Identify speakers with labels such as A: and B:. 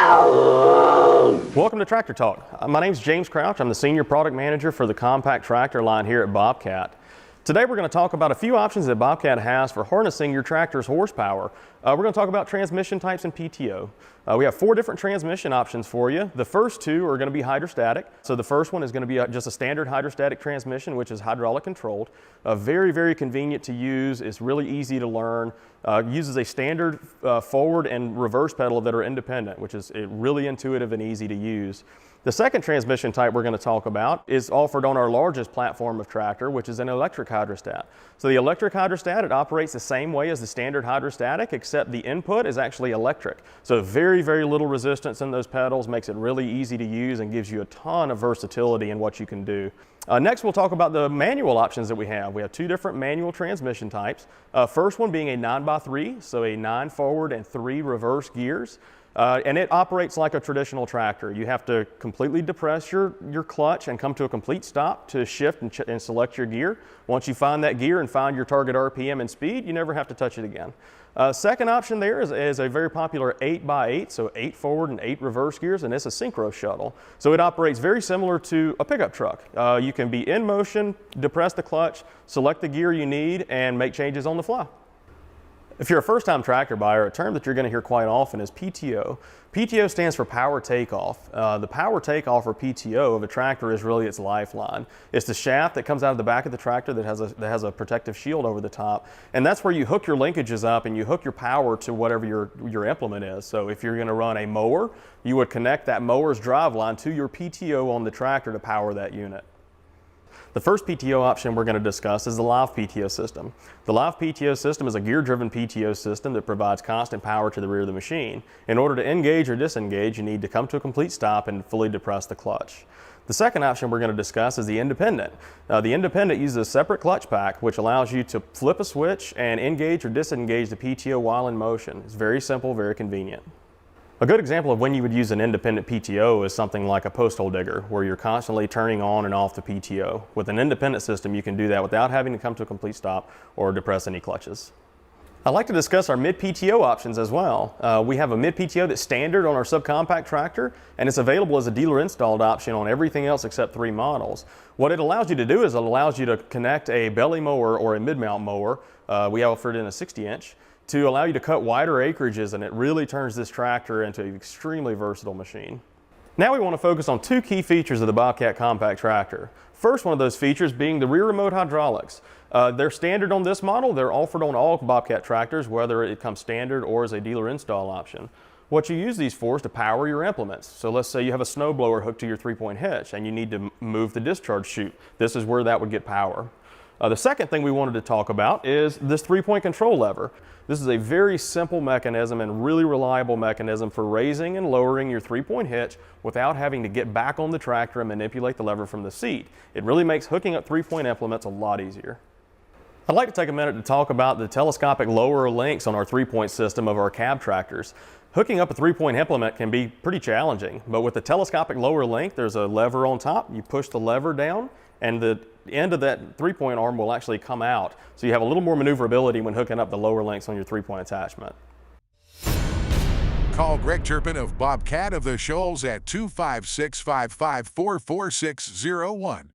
A: Welcome to Tractor Talk. My name is James Crouch. I'm the Senior Product Manager for the compact tractor line here at Bobcat. Today we're going to talk about a few options that Bobcat has for harnessing your tractor's horsepower. We're going to talk about transmission types and PTO. We have 4 different transmission options for you. The first 2 are going to be hydrostatic. So the first one is going to be just a standard hydrostatic transmission, which is hydraulic controlled. Very, very convenient to use. It's really easy to learn. Uses a standard forward and reverse pedal that are independent, which is really intuitive and easy to use. The second transmission type we're going to talk about is offered on our largest platform of tractor, which is an electric hydrostat. So the electric hydrostat, it operates the same way as the standard hydrostatic, except the input is actually electric. So very, very little resistance in those pedals, makes it really easy to use and gives you a ton of versatility in what you can do. Next, we'll talk about the manual options that we have. We have 2 different manual transmission types. First one being a 9x3, so a 9 forward and 3 reverse gears. And it operates like a traditional tractor. You have to completely depress your clutch and come to a complete stop to shift and select your gear. Once you find that gear and find your target RPM and speed, you never have to touch it again. Second option there is a very popular 8x8, so 8 forward and 8 reverse gears, and it's a synchro shuttle. So it operates very similar to a pickup truck. You can be in motion, depress the clutch, select the gear you need, and make changes on the fly. If you're a first-time tractor buyer, a term that you're going to hear quite often is PTO. PTO stands for power takeoff. The power takeoff or PTO of a tractor is really its lifeline. It's the shaft that comes out of the back of the tractor that has a protective shield over the top, and that's where you hook your linkages up and you hook your power to whatever your implement is. So if you're going to run a mower, you would connect that mower's drive line to your PTO on the tractor to power that unit. The first PTO option we're going to discuss is the live PTO system. The live PTO system is a gear-driven PTO system that provides constant power to the rear of the machine. In order to engage or disengage, you need to come to a complete stop and fully depress the clutch. The second option we're going to discuss is the independent. The independent uses a separate clutch pack, which allows you to flip a switch and engage or disengage the PTO while in motion. It's very simple, very convenient. A good example of when you would use an independent PTO is something like a post hole digger, where you're constantly turning on and off the PTO. With an independent system, you can do that without having to come to a complete stop or depress any clutches. I'd like to discuss our mid-PTO options as well. We have a mid-PTO that's standard on our subcompact tractor, and it's available as a dealer-installed option on everything else except 3 models. What it allows you to do is it allows you to connect a belly mower or a mid-mount mower, we offer it in a 60-inch, to allow you to cut wider acreages, and it really turns this tractor into an extremely versatile machine. Now we want to focus on 2 key features of the Bobcat compact tractor. First one of those features being the rear remote hydraulics. They're standard on this model. They're offered on all Bobcat tractors, whether it comes standard or as a dealer install option. What you use these for is to power your implements. So let's say you have a snowblower hooked to your 3-point hitch and you need to move the discharge chute. This is where that would get power. The second thing we wanted to talk about is this 3-point control lever. This is a very simple mechanism and really reliable mechanism for raising and lowering your 3-point hitch without having to get back on the tractor and manipulate the lever from the seat. It really makes hooking up 3-point implements a lot easier. I'd like to take a minute to talk about the telescopic lower links on our 3-point system of our cab tractors. Hooking up a 3-point implement can be pretty challenging, but with the telescopic lower link, there's a lever on top. You push the lever down, and the end of that 3-point arm will actually come out. So you have a little more maneuverability when hooking up the lower links on your 3-point attachment.
B: Call Greg Turpen of Bobcat of the Shoals at 256-554-4601.